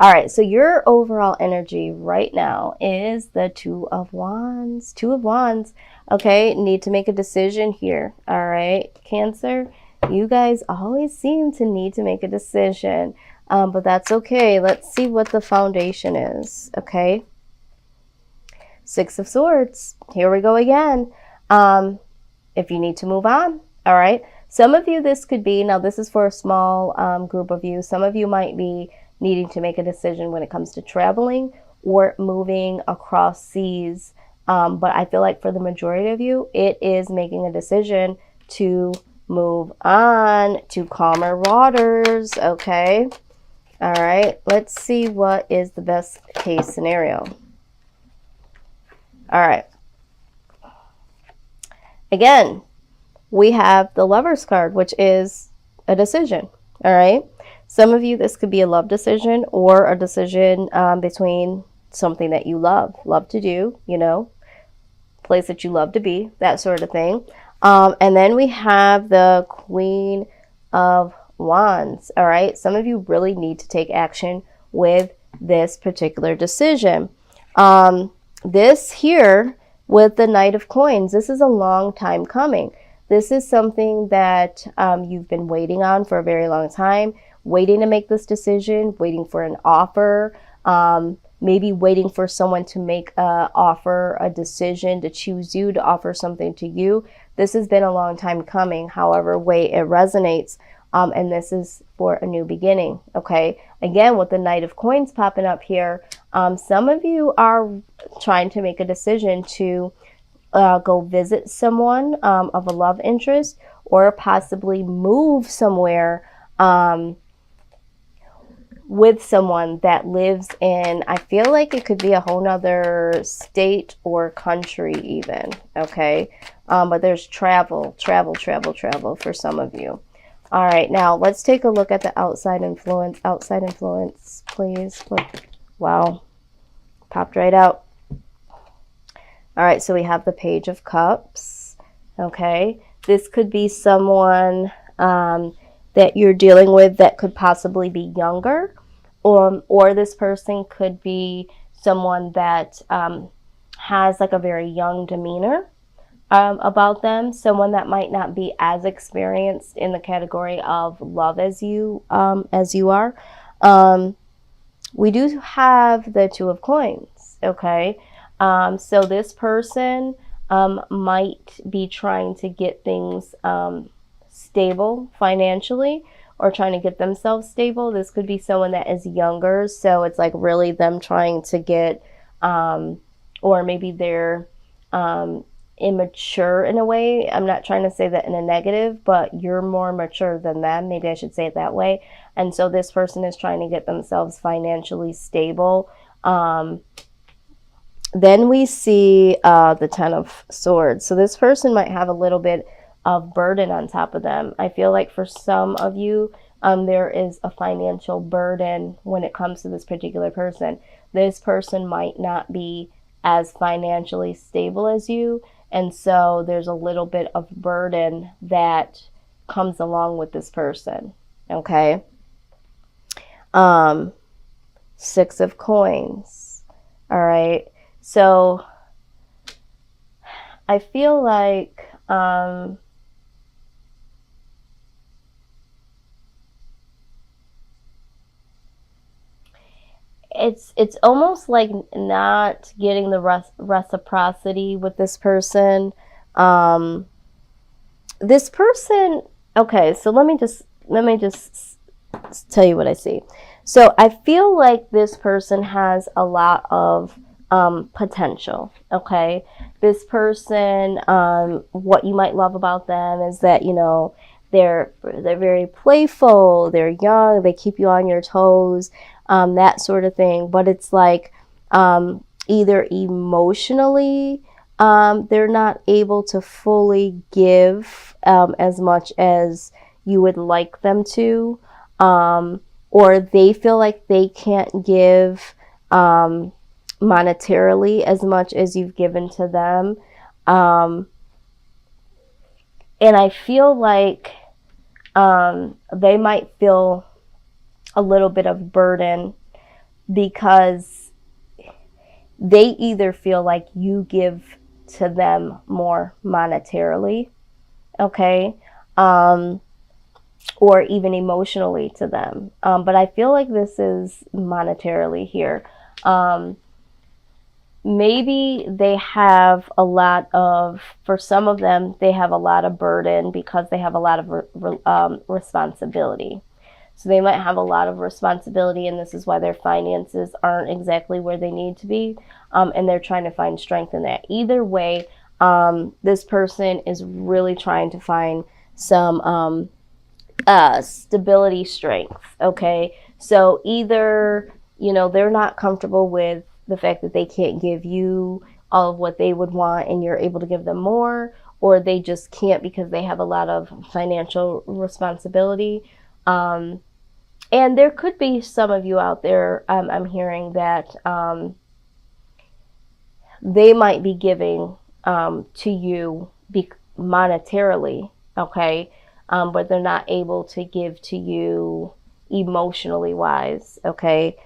All right, so your overall energy right now is the Two of Wands. Two of Wands. Okay, need to make a decision here. All right, Cancer, you guys always seem to need to make a decision, but that's okay. Let's see what the foundation is. Okay, Six of Swords. Here we go again. If you need to move on, all right. Some of you, this could be, now this is for a small group of you. Some of you might be needing to make a decision when it comes to traveling or moving across seas. But I feel like for the majority of you, it is making a decision to move on to calmer waters. Okay. All right. Let's see what is the best case scenario. All right. Again, we have the Lover's card, which is a decision. All right. Some of you, this could be a love decision or a decision between something that you love to do, you know, place that you love to be, that sort of thing. And then we have the Queen of Wands. All right. Some of you really need to take action with this particular decision. This here with the Knight of Coins, this is a long time coming. This is something that you've been waiting on for a very long time, waiting to make this decision, waiting for an offer, maybe waiting for someone to make an offer, a decision to choose you, to offer something to you. This has been a long time coming, however way it resonates. And this is for a new beginning, okay? Again, with the Knight of Coins popping up here, some of you are trying to make a decision to go visit someone of a love interest, or possibly move somewhere with someone that lives in, I feel like it could be a whole nother state or country even, okay? But there's travel for some of you. All right, now let's take a look at the outside influence. Outside influence, please. Look. Wow, popped right out. All right, so we have the Page of Cups. Okay, this could be someone that you're dealing with that could possibly be younger, or this person could be someone that has like a very young demeanor about them, someone that might not be as experienced in the category of love as you are. We do have the Two of Coins, okay? So this person might be trying to get things stable financially, or trying to get themselves stable. This could be someone that is younger, so it's like really them trying to get, or maybe they're immature in a way. I'm not trying to say that in a negative, but you're more mature than them. Maybe I should say it that way. And so this person is trying to get themselves financially stable. Then we see the Ten of Swords. So this person might have a little bit of burden on top of them. I feel like for some of you, there is a financial burden when it comes to this particular person. This person might not be as financially stable as you, and so there's a little bit of burden that comes along with this person, okay? Six of Coins, all right? So I feel like it's almost like not getting the reciprocity with this person. This person, okay, so let me just tell you what I see. So I feel like this person has a lot of potential, okay? This person, what you might love about them is that, you know, they're very playful, they're young, they keep you on your toes, that sort of thing. But it's like either emotionally they're not able to fully give as much as you would like them to, or they feel like they can't give monetarily as much as you've given to them. And I feel like they might feel a little bit of burden because they either feel like you give to them more monetarily, okay, or even emotionally to them. But I feel like this is monetarily here. Maybe they have a lot of, for some of them, they have a lot of burden because they have a lot of responsibility. So they might have a lot of responsibility, and this is why their finances aren't exactly where they need to be, and they're trying to find strength in that. Either way, this person is really trying to find some stability, strength, okay? So either, they're not comfortable with the fact that they can't give you all of what they would want and you're able to give them more, or they just can't because they have a lot of financial responsibility. And there could be some of you out there, I'm hearing that they might be giving to you monetarily, okay, but they're not able to give to you emotionally wise, okay.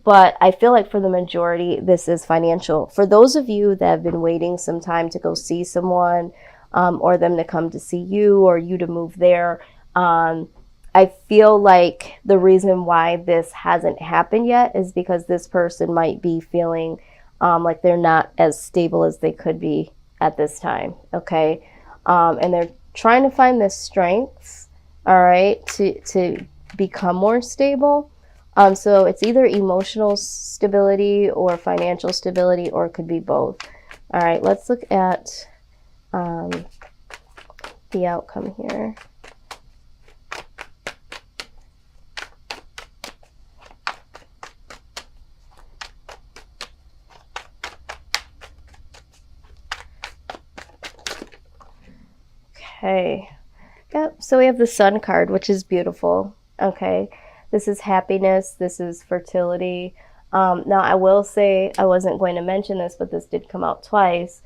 But I feel like for the majority, this is financial. For those of you that have been waiting some time to go see someone, or them to come to see you, or you to move there, I feel like the reason why this hasn't happened yet is because this person might be feeling like they're not as stable as they could be at this time, okay? And they're trying to find this strength, all right, to become more stable. So it's either emotional stability or financial stability, or it could be both. All right, let's look at the outcome here. Okay. Yep, so we have the Sun card, which is beautiful. Okay. This is happiness. This is fertility. Now, I will say, I wasn't going to mention this, but this did come out twice.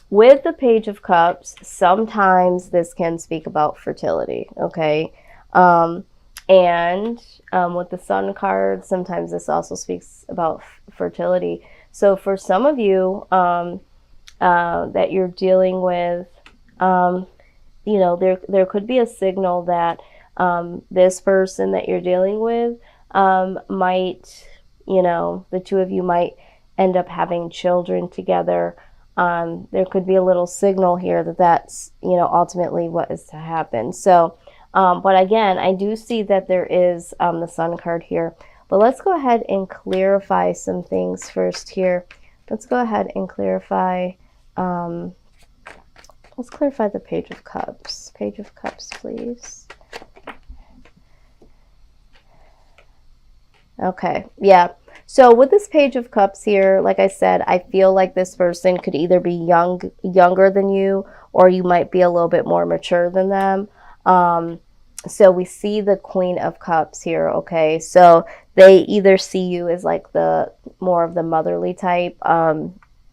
With the Page of Cups, sometimes this can speak about fertility, okay? And with the Sun card, sometimes this also speaks about fertility. So for some of you that you're dealing with, there could be a signal that this person that you're dealing with might, the two of you might end up having children together. There could be a little signal here that that's, ultimately what is to happen. So, but again, I do see that there is the Sun card here. But let's go ahead and clarify some things first here. Let's go ahead and clarify. Let's clarify the Page of Cups. Page of Cups, please. Okay, yeah. So with this Page of Cups here, like I said, I feel like this person could either be younger than you, or you might be a little bit more mature than them. So we see the Queen of Cups here, okay? So they either see you as like the more of the motherly type,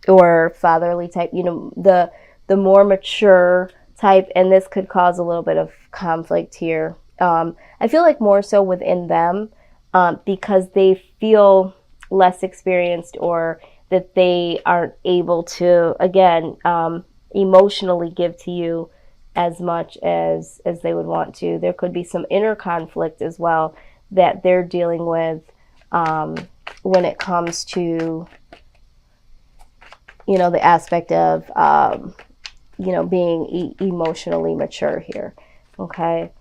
or fatherly type, the more mature type, and this could cause a little bit of conflict here. I feel like more so within them, because they feel less experienced, or that they aren't able to, again, emotionally give to you as much as they would want to. There could be some inner conflict as well that they're dealing with when it comes to, the aspect of, being emotionally mature here. Okay.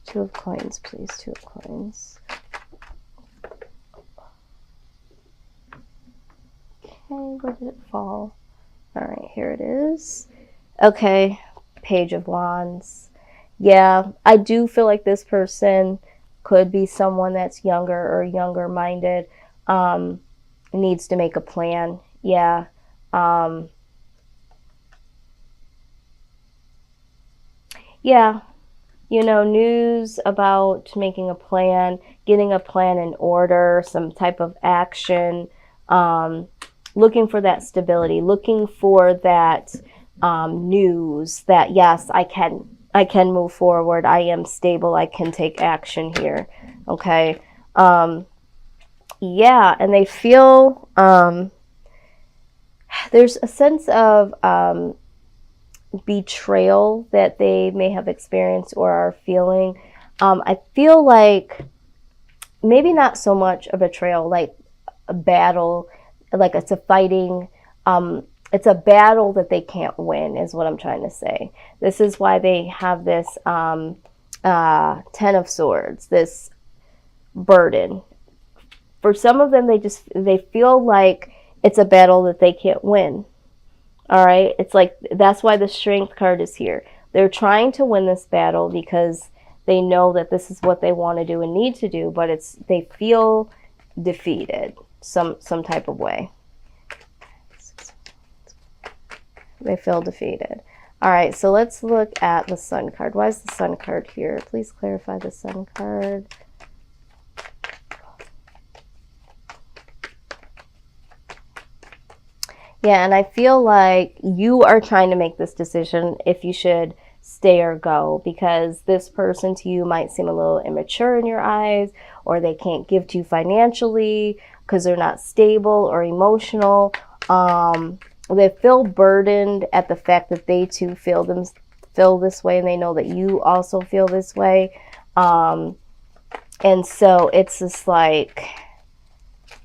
Two of Coins, please. Two of Coins. Okay, where did it fall? All right, here it is. Okay, Page of Wands. Yeah, I do feel like this person could be someone that's younger or younger minded, needs to make a plan. Yeah. Yeah, news about making a plan, getting a plan in order, some type of action, looking for that stability, looking for that news that, yes, I can I can move forward. I am stable. I can take action here. Okay. Yeah, and they feel there's a sense of betrayal that they may have experienced or are feeling. I feel like maybe not so much a betrayal, like a battle, like it's a fighting. It's a battle that they can't win, is what I'm trying to say. This is why they have this Ten of Swords, this burden. For some of them, they feel like it's a battle that they can't win. All right, it's like that's why the Strength card is here. They're trying to win this battle because they know that this is what they want to do and need to do, but they feel defeated some type of way. They feel defeated. All right, so let's look at the Sun card. Why is the Sun card here? Please clarify the Sun card. Yeah, and I feel like you are trying to make this decision if you should stay or go, because this person to you might seem a little immature in your eyes, or they can't give to you financially because they're not stable or emotional. They feel burdened at the fact that they too feel this way, and they know that you also feel this way. And so it's just like,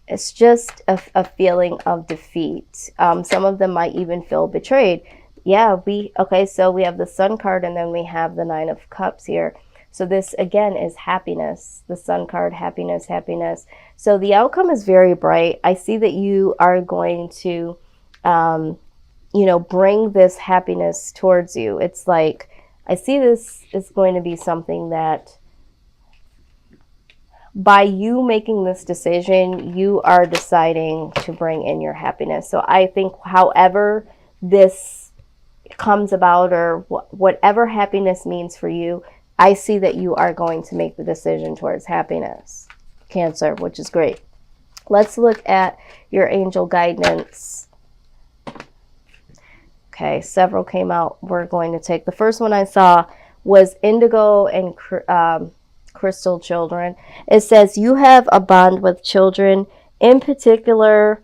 it's just a feeling of defeat. Some of them might even feel betrayed. Yeah, okay, so we have the Sun card and then we have the Nine of Cups here. So this again is happiness. The Sun card, happiness, happiness. So the outcome is very bright. I see that you are going to, bring this happiness towards you. It's like, I see this is going to be something that by you making this decision, you are deciding to bring in your happiness. So I think however this comes about, or whatever happiness means for you, I see that you are going to make the decision towards happiness, Cancer, which is great. Let's look at your angel guidance. Okay, several came out. We're going to take the first one I saw was indigo and crystal children. It says you have a bond with children. In particular,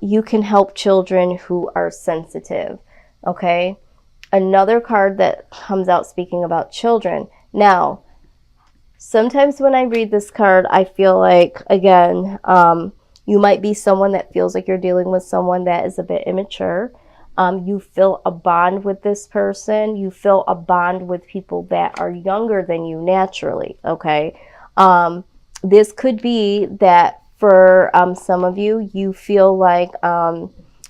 you can help children who are sensitive. Okay, another card that comes out speaking about children. Now, sometimes when I read this card, I feel like, again, you might be someone that feels like you're dealing with someone that is a bit immature. You feel a bond with this person. You feel a bond with people that are younger than you naturally, okay? This could be that for some of you, you feel like,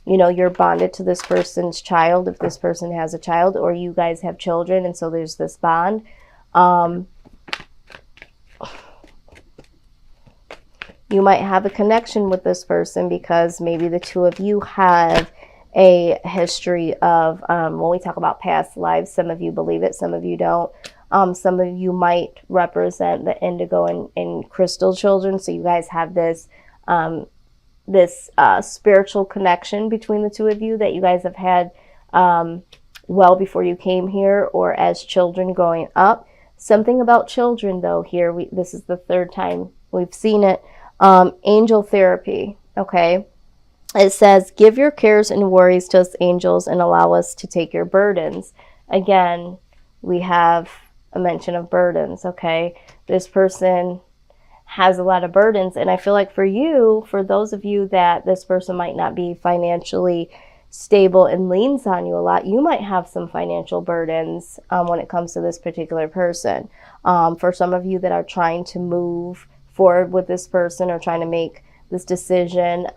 you're bonded to this person's child, if this person has a child, or you guys have children, and so there's this bond. You might have a connection with this person because maybe the two of you have a history of, when we talk about past lives, some of you believe it, some of you don't. Some of you might represent the indigo and crystal children, so you guys have this spiritual connection between the two of you that you guys have had well before you came here, or as children growing up. Something about children, though, here, this is the third time we've seen it. Angel therapy, okay? It says, give your cares and worries to us angels and allow us to take your burdens. Again, we have a mention of burdens, okay? This person has a lot of burdens, and I feel like for those of you that this person might not be financially stable and leans on you a lot, you might have some financial burdens when it comes to this particular person. For some of you that are trying to move forward with this person or trying to make this decision,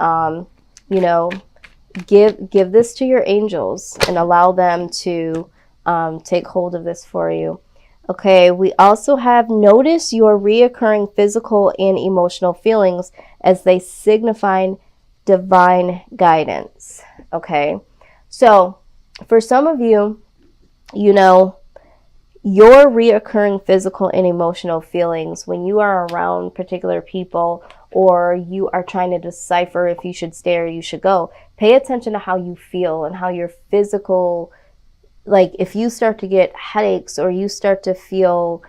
give this to your angels and allow them to take hold of this for you. Okay, we also have notice your reoccurring physical and emotional feelings as they signify divine guidance. Okay, so for some of you, your reoccurring physical and emotional feelings when you are around particular people, or you are trying to decipher if you should stay or you should go, pay attention to how you feel and how your physical like if you start to get headaches or you start to feel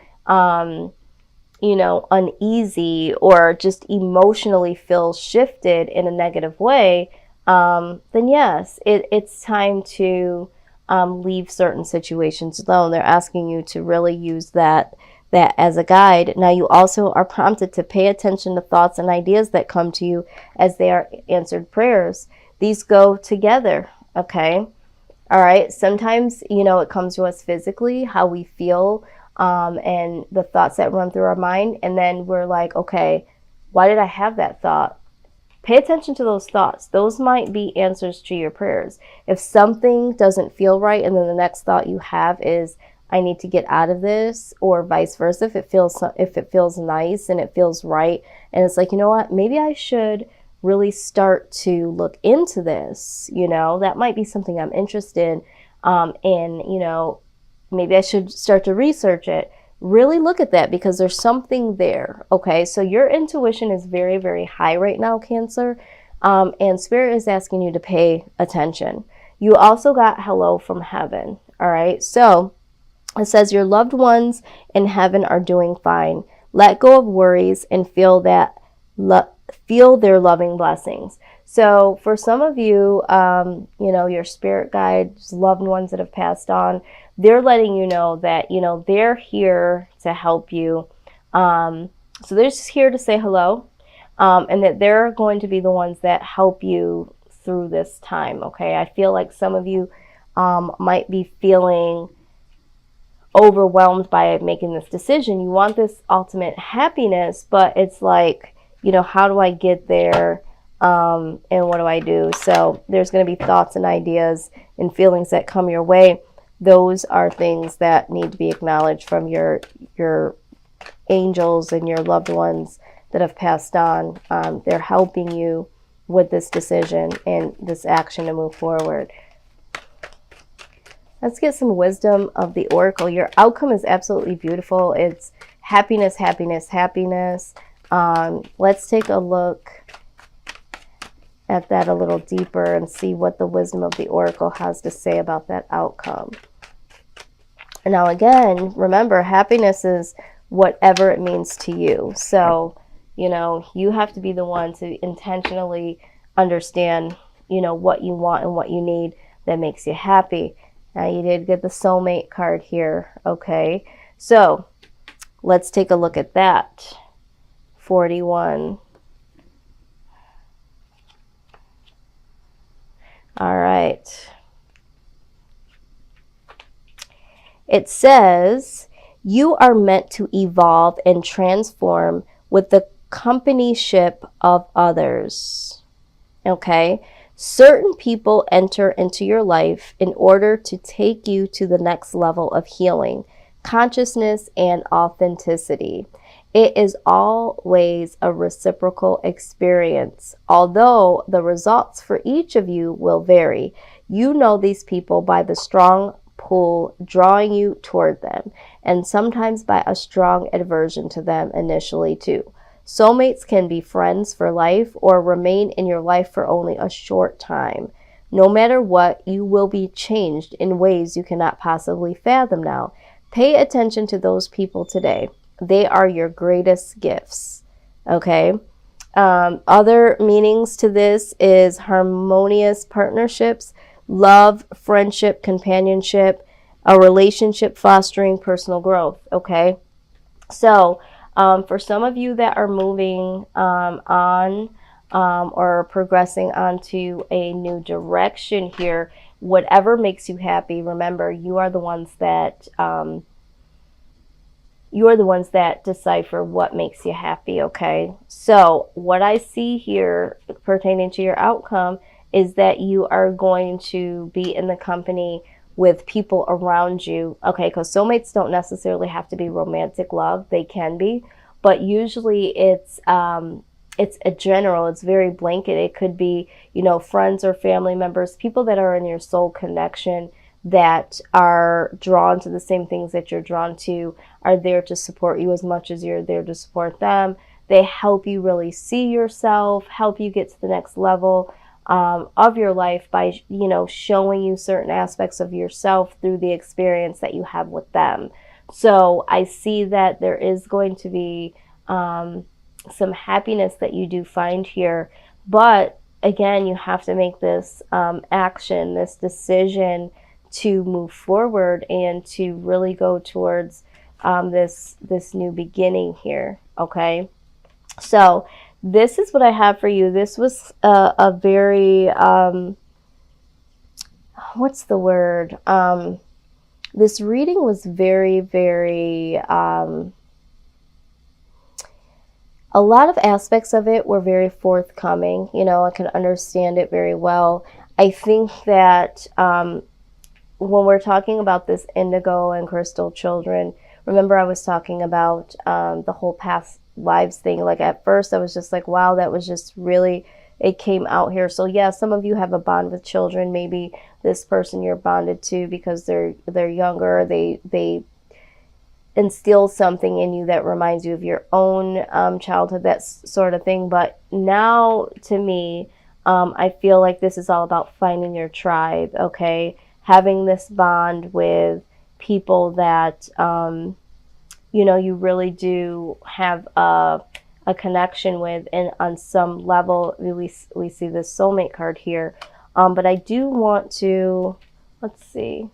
uneasy or just emotionally feel shifted in a negative way, then yes, it's time to leave certain situations alone. They're asking you to really use that as a guide. Now, you also are prompted to pay attention to thoughts and ideas that come to you as they are answered prayers. These go together, okay? All right. Sometimes, it comes to us physically, how we feel, and the thoughts that run through our mind. And then we're like, okay, why did I have that thought? Pay attention to those thoughts. Those might be answers to your prayers. If something doesn't feel right, and then the next thought you have is, I need to get out of this, or vice versa. If it feels nice and it feels right, and it's like, you know what, maybe I should really start to look into this. That might be something I'm interested in. Maybe I should start to research it. Really look at that, because there's something there. Okay, so your intuition is very, very high right now, Cancer, and Spirit is asking you to pay attention. You also got hello from heaven. All right, so it says your loved ones in heaven are doing fine. Let go of worries and feel their loving blessings. So for some of you, your spirit guides, loved ones that have passed on, they're letting you know that, they're here to help you. So they're just here to say hello, and that they're going to be the ones that help you through this time. Okay. I feel like some of you might be feeling overwhelmed by making this decision. You want this ultimate happiness, but it's like, how do I get there? And what do I do? So there's going to be thoughts and ideas and feelings that come your way. Those are things that need to be acknowledged from your angels and your loved ones that have passed on. They're helping you with this decision and this action to move forward. Let's get some wisdom of the Oracle. Your outcome is absolutely beautiful. It's happiness, happiness, happiness. Let's take a look at that a little deeper and see what the wisdom of the Oracle has to say about that outcome. Now, again, remember, happiness is whatever it means to you. So, you have to be the one to intentionally understand, what you want and what you need that makes you happy. Now, you did get the soulmate card here. Okay, so let's take a look at that. 41. All right. It says, you are meant to evolve and transform with the companyship of others. Okay? Certain people enter into your life in order to take you to the next level of healing, consciousness, and authenticity. It is always a reciprocal experience, although the results for each of you will vary. You know these people by the strong pull drawing you toward them, and sometimes by a strong aversion to them initially too. Soulmates can be friends for life or remain in your life for only a short time. No matter what, you will be changed in ways you cannot possibly fathom now. Pay attention to those people today. They are your greatest gifts. Okay. Other meanings to this is harmonious partnerships, love, friendship, companionship, a relationship fostering personal growth. Okay. So, for some of you that are moving on or progressing onto a new direction here, whatever makes you happy, remember, you are the ones that decipher what makes you happy. Okay, so what I see here pertaining to your outcome is that you are going to be in the company with people around you. Okay, because soulmates don't necessarily have to be romantic love. They can be, but usually it's a general, it's very blanket. It could be, friends or family members, people that are in your soul connection that are drawn to the same things that you're drawn to, are there to support you as much as you're there to support them. They help you really see yourself, help you get to the next level. of your life by, you know, showing you certain aspects of yourself through the experience that you have with them. So I see that there is going to be some happiness that you do find here, but again, you have to make this action, this decision to move forward and to really go towards this new beginning here. Okay, so this is what I have for you. This was a very what's the word? This reading was very, very a lot of aspects of it were very forthcoming. You know, I can understand it very well. I think that when we're talking about this indigo and crystal children, remember I was talking about the whole past lives thing. Like at first I was just like, wow, that was just really, it came out here. So yeah, some of you have a bond with children. Maybe this person you're bonded to because they're younger. They instill something in you that reminds you of your own childhood, that sort of thing. But now, to me, I feel like this is all about finding your tribe, okay? Having this bond with people that, you know, you really do have a connection with, and on some level, we see this soulmate card here. But I do want to, let's see.